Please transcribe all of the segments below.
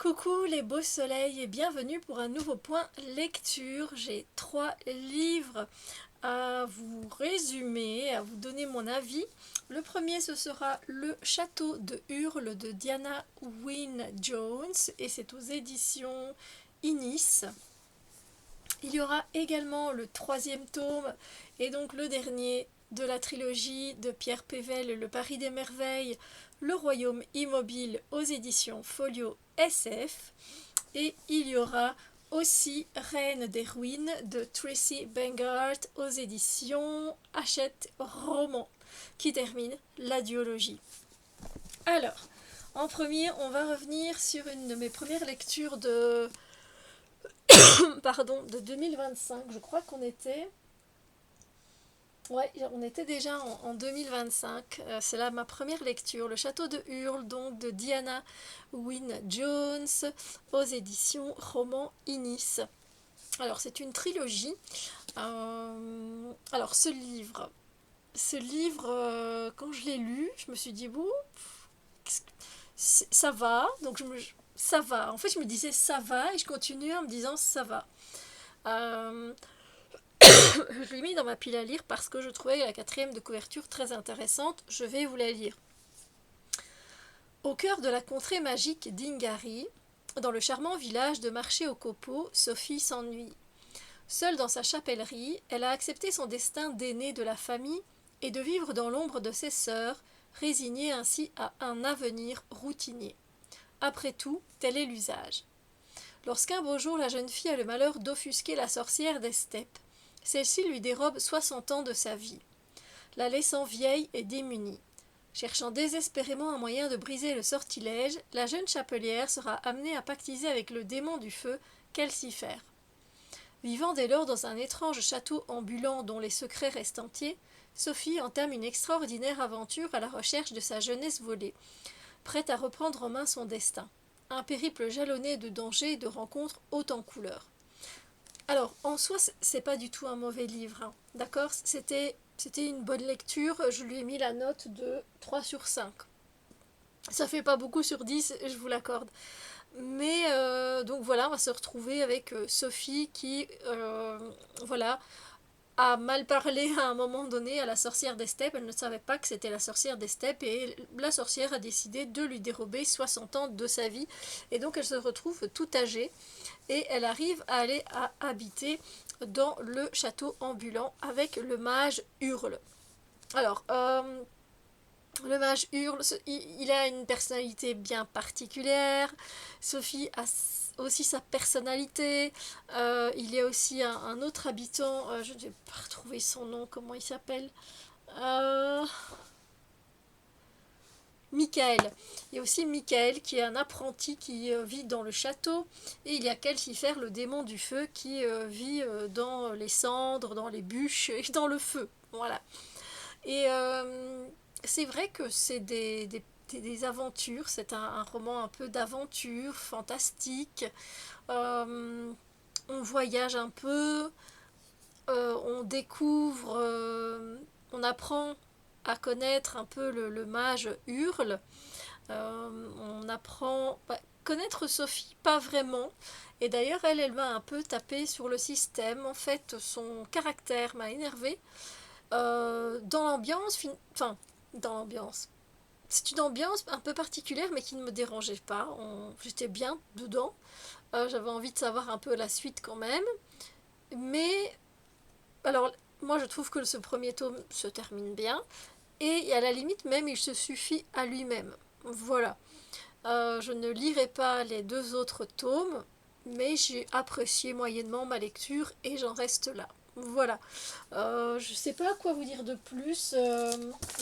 Coucou les beaux soleils et bienvenue pour un nouveau point lecture. J'ai 3 livres à vous résumer, à vous donner mon avis. Le premier, ce sera Le Château de Hurle de Diana Wynne Jones et c'est aux éditions Inis. Il y aura également le 3e tome et donc le dernier de la trilogie de Pierre Pével, Le Paris des Merveilles, Le Royaume Immobile aux éditions Folio SF. Et il y aura aussi Reine des Ruines de Tracy Bengart aux éditions Hachette Roman, qui termine la duologie. Alors, en premier, on va revenir sur une de mes premières lectures de, de 2025. Je crois qu'on était... Ouais, on était déjà en 2025. C'est là ma première lecture. Le Château de Hurle, donc de Diana Wynne Jones, aux éditions Roman Inis. Alors, c'est une trilogie. Alors, ce livre quand je l'ai lu, je me suis dit, bon, ça va. Donc, ça va. En fait, je me disais, ça va, et je continue en me disant, ça va. Je l'ai mis dans ma pile à lire parce que je trouvais la 4e de couverture très intéressante. Je vais vous la lire. Au cœur de la contrée magique d'Ingari, dans le charmant village de Marché au Copeau, Sophie s'ennuie. Seule dans sa chapellerie, elle a accepté son destin d'aînée de la famille et de vivre dans l'ombre de ses sœurs, résignée ainsi à un avenir routinier. Après tout, tel est l'usage. Lorsqu'un beau jour la jeune fille a le malheur d'offusquer la sorcière des steppes, celle-ci lui dérobe 60 ans de sa vie, la laissant vieille et démunie. Cherchant désespérément un moyen de briser le sortilège, la jeune chapelière sera amenée à pactiser avec le démon du feu qu'Elsifer. Vivant dès lors dans un étrange château ambulant dont les secrets restent entiers, Sophie entame une extraordinaire aventure à la recherche de sa jeunesse volée, prête à reprendre en main son destin. Un périple jalonné de dangers et de rencontres hautes en couleurs. Alors, en soi, c'est pas du tout un mauvais livre, hein. D'accord, c'était une bonne lecture, je lui ai mis la note de 3 sur 5. Ça fait pas beaucoup sur 10, je vous l'accorde. Mais donc voilà, on va se retrouver avec Sophie qui voilà, a mal parlé à un moment donné à la sorcière des steppes. Elle ne savait pas que c'était la sorcière des steppes et la sorcière a décidé de lui dérober 60 ans de sa vie. Et donc elle se retrouve tout âgée et elle arrive à aller à habiter dans le château ambulant avec le mage Hurle. Alors, le mage Hurle, il a une personnalité bien particulière. Sophie a aussi sa personnalité. Il y a aussi un autre habitant, je n'ai pas retrouvé son nom, comment il s'appelle Michael. Il y a aussi Michael qui est un apprenti qui vit dans le château. Et il y a Calcifer, le démon du feu, qui vit dans les cendres, dans les bûches et dans le feu. Voilà. Et c'est vrai que c'est des aventures, c'est un roman un peu d'aventure, fantastique. On voyage un peu, on découvre, on apprend à connaître un peu le mage Hurle. On apprend à connaître Sophie, pas vraiment. Et d'ailleurs, elle m'a un peu tapé sur le système. En fait, son caractère m'a énervée. Dans l'ambiance, enfin, dans l'ambiance. C'est une ambiance un peu particulière, mais qui ne me dérangeait pas. J'étais bien dedans. J'avais envie de savoir un peu la suite quand même. Mais, alors, moi je trouve que ce premier tome se termine bien. Et à la limite, même, il se suffit à lui-même. Voilà. Je ne lirai pas les 2 autres tomes, mais j'ai apprécié moyennement ma lecture et j'en reste là. Voilà. Je sais pas quoi vous dire de plus.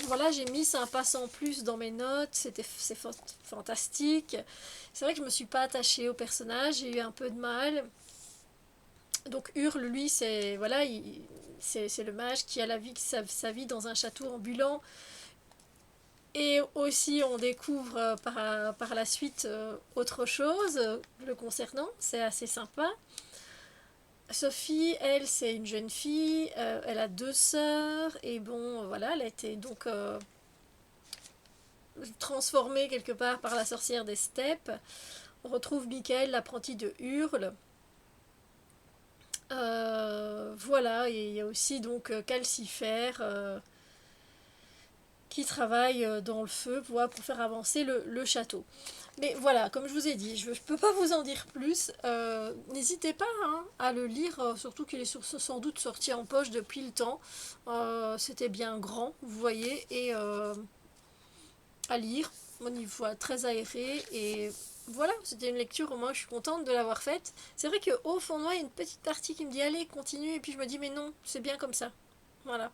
Voilà, j'ai mis ça un passant en plus dans mes notes. C'est fantastique. C'est vrai que je me suis pas attachée au personnage. J'ai eu un peu de mal. Donc Hurle, lui, c'est voilà, c'est le mage qui a sa vie dans un château ambulant. Et aussi, on découvre par la suite autre chose le concernant. C'est assez sympa. Sophie, elle, c'est une jeune fille. Elle a 2 sœurs. Et bon, voilà, elle a été donc transformée quelque part par la sorcière des steppes. On retrouve Michael, l'apprenti de Hurle. Voilà, et il y a aussi donc Calcifer qui travaille dans le feu pour faire avancer le château. Mais voilà, comme je vous ai dit, je ne peux pas vous en dire plus. N'hésitez pas hein, à le lire, surtout qu'il est sans doute sorti en poche depuis le temps. C'était bien grand, vous voyez, et à lire, au niveau très aéré. Et voilà, c'était une lecture, au moins je suis contente de l'avoir faite. C'est vrai qu'au fond de moi, il y a une petite partie qui me dit allez, continue, et puis je me dis mais non, c'est bien comme ça. Voilà.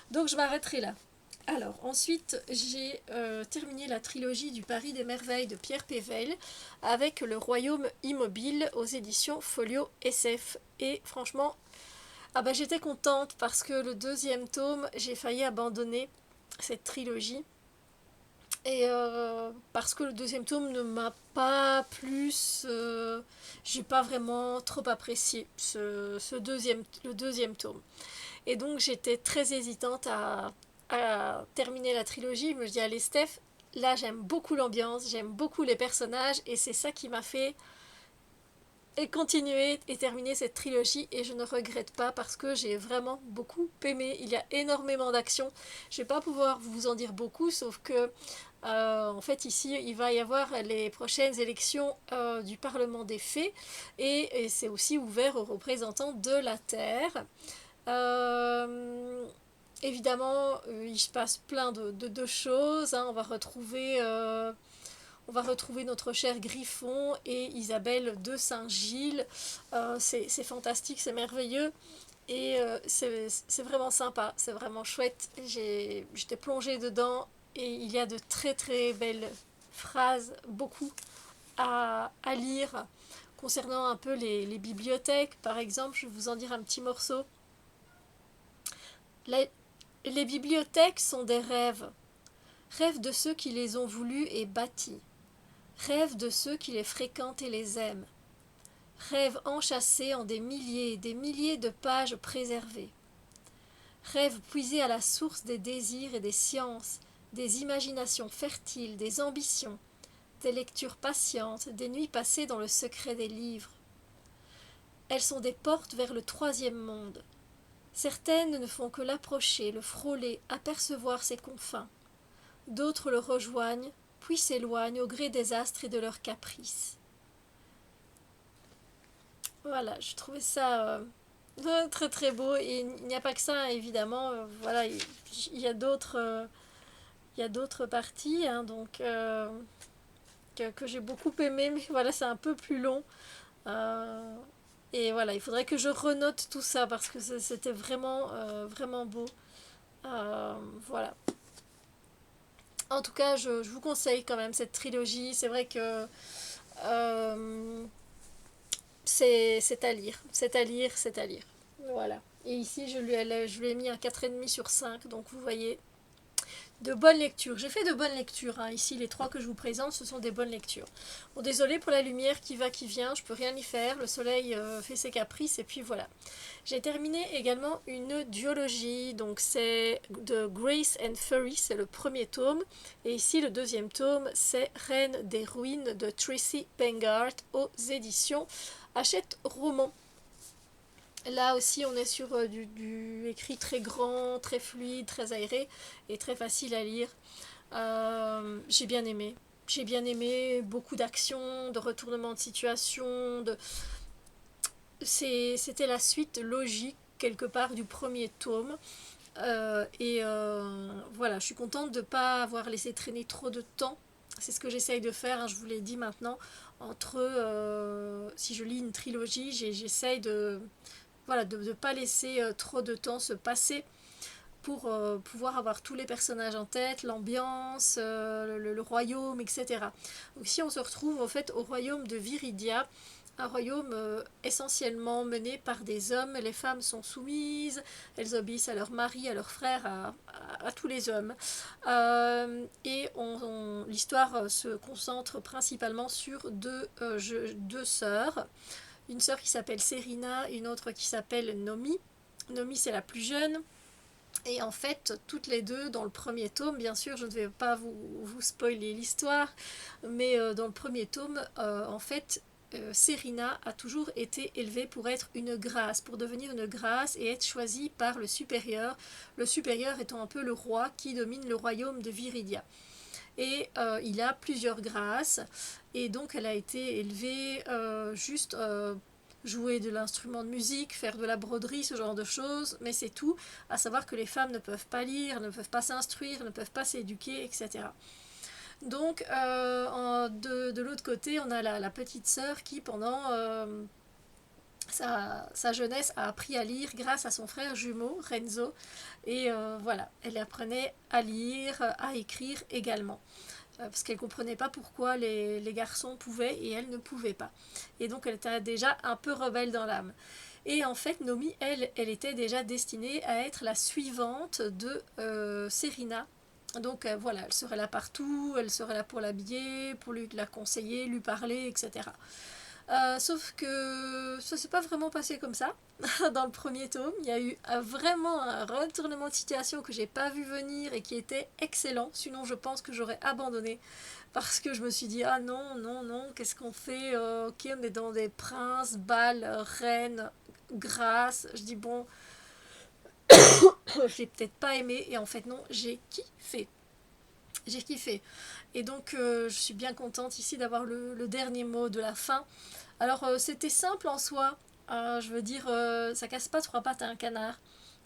Donc je m'arrêterai là. Alors, ensuite, j'ai terminé la trilogie du Paris des Merveilles de Pierre Pével avec Le Royaume Immobile aux éditions Folio SF. Et franchement, ah bah, j'étais contente parce que le deuxième tome, j'ai failli abandonner cette trilogie. Et parce que le deuxième tome ne m'a pas plus... j'ai pas vraiment trop apprécié le deuxième tome. Et donc j'étais très hésitante à terminer la trilogie. Je me dis, allez Steph, là j'aime beaucoup l'ambiance, j'aime beaucoup les personnages et c'est ça qui m'a fait continuer et terminer cette trilogie et je ne regrette pas parce que j'ai vraiment beaucoup aimé. Il y a énormément d'actions. Je ne vais pas pouvoir vous en dire beaucoup sauf que en fait ici il va y avoir les prochaines élections du Parlement des Fées et c'est aussi ouvert aux représentants de la Terre. Euh, Évidemment, il se passe plein de choses. Hein. On va retrouver notre cher Griffon et Isabelle de Saint-Gilles. C'est fantastique, c'est merveilleux. Et c'est vraiment sympa, c'est vraiment chouette. J'étais plongée dedans et il y a de très très belles phrases, beaucoup à lire concernant un peu les bibliothèques. Par exemple, je vais vous en dire un petit morceau. La, Les bibliothèques sont des rêves, rêves de ceux qui les ont voulus et bâtis, rêves de ceux qui les fréquentent et les aiment, rêves enchâssés en des milliers de pages préservées, rêves puisés à la source des désirs et des sciences, des imaginations fertiles, des ambitions, des lectures patientes, des nuits passées dans le secret des livres. Elles sont des portes vers le troisième monde. Certaines ne font que l'approcher, le frôler, apercevoir ses confins. D'autres le rejoignent, puis s'éloignent au gré des astres et de leurs caprices. Voilà, je trouvais ça très très beau. Et il n'y a pas que ça, évidemment. Voilà, il y a d'autres parties hein, donc, que j'ai beaucoup aimé, mais voilà, c'est un peu plus long. Euh, et voilà, il faudrait que je renote tout ça parce que c'était vraiment beau. Voilà. En tout cas, je vous conseille quand même cette trilogie. C'est vrai que euh, c'est à lire. C'est à lire, c'est à lire. Voilà. Et ici, je lui ai mis un 4,5 sur 5. Donc, vous voyez, de bonnes lectures. J'ai fait de bonnes lectures. Hein. Ici, les trois que je vous présente, ce sont des bonnes lectures. Bon, désolé pour la lumière qui va, qui vient. Je peux rien y faire. Le soleil fait ses caprices. Et puis voilà. J'ai terminé également une duologie. Donc, c'est de Grace and Fury. C'est le premier tome. Et ici, le deuxième tome, c'est Reine des ruines de Tracy Bengart aux éditions Hachette Roman. Là aussi, on est sur du écrit très grand, très fluide, très aéré et très facile à lire. J'ai bien aimé. J'ai bien aimé beaucoup d'actions, de retournements de situation. C'était la suite logique, quelque part, du premier tome. Voilà, je suis contente de ne pas avoir laissé traîner trop de temps. C'est ce que j'essaye de faire, hein, je vous l'ai dit maintenant. Si je lis une trilogie, j'essaye de voilà, de ne pas laisser trop de temps se passer pour pouvoir avoir tous les personnages en tête, l'ambiance, le royaume, etc. Donc si on se retrouve en fait au royaume de Viridia, un royaume essentiellement mené par des hommes, les femmes sont soumises, elles obéissent à leur mari, à leurs frères, à tous les hommes. L'histoire se concentre principalement sur deux sœurs, une sœur qui s'appelle Serena, une autre qui s'appelle Nomi. Nomi, c'est la plus jeune. Et en fait, toutes les deux, dans le premier tome, bien sûr, je ne vais pas vous spoiler l'histoire, mais dans le premier tome, en fait, Serena a toujours été élevée pour être une grâce, pour devenir une grâce et être choisie par le supérieur étant un peu le roi qui domine le royaume de Viridia. Et il a plusieurs grâces, et donc elle a été élevée juste jouer de l'instrument de musique, faire de la broderie, ce genre de choses, mais c'est tout, à savoir que les femmes ne peuvent pas lire, ne peuvent pas s'instruire, ne peuvent pas s'éduquer, etc. Donc, de l'autre côté, on a la petite sœur qui, pendant sa jeunesse, a appris à lire grâce à son frère jumeau, Renzo, et voilà, elle apprenait à lire, à écrire également parce qu'elle ne comprenait pas pourquoi les garçons pouvaient et elle ne pouvait pas. Et donc elle était déjà un peu rebelle dans l'âme. Et en fait, Nomi, elle était déjà destinée à être la suivante de Serena. Donc voilà, elle serait là partout, elle serait là pour l'habiller, pour la conseiller, lui parler, etc. Sauf que ça s'est pas vraiment passé comme ça. Dans le premier tome, il y a eu vraiment un retournement de situation que j'ai pas vu venir et qui était excellent. Sinon, je pense que j'aurais abandonné parce que je me suis dit ah non non non, qu'est-ce qu'on fait? Ok, on est dans des princes, balles, reines, grâce. Je dis bon, j'ai peut-être pas aimé et en fait non, j'ai kiffé. J'ai kiffé. Et donc, je suis bien contente ici d'avoir le dernier mot de la fin. Alors, c'était simple en soi. Je veux dire, ça casse pas trois pattes à un canard.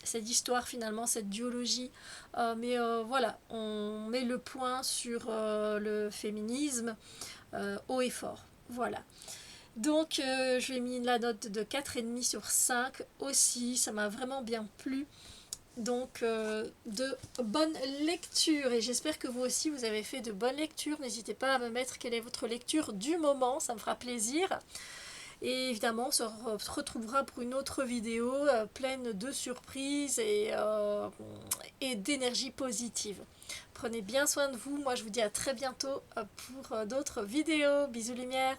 Cette histoire, finalement, cette duologie. Mais voilà, on met le point sur le féminisme haut et fort. Voilà. Donc, je lui ai mis la note de 4,5/5 aussi. Ça m'a vraiment bien plu. Donc, de bonnes lectures et j'espère que vous aussi vous avez fait de bonnes lectures. N'hésitez pas à me mettre quelle est votre lecture du moment, ça me fera plaisir. Et évidemment, on se retrouvera pour une autre vidéo pleine de surprises et d'énergie positive. Prenez bien soin de vous. Moi, je vous dis à très bientôt pour d'autres vidéos. Bisous lumière.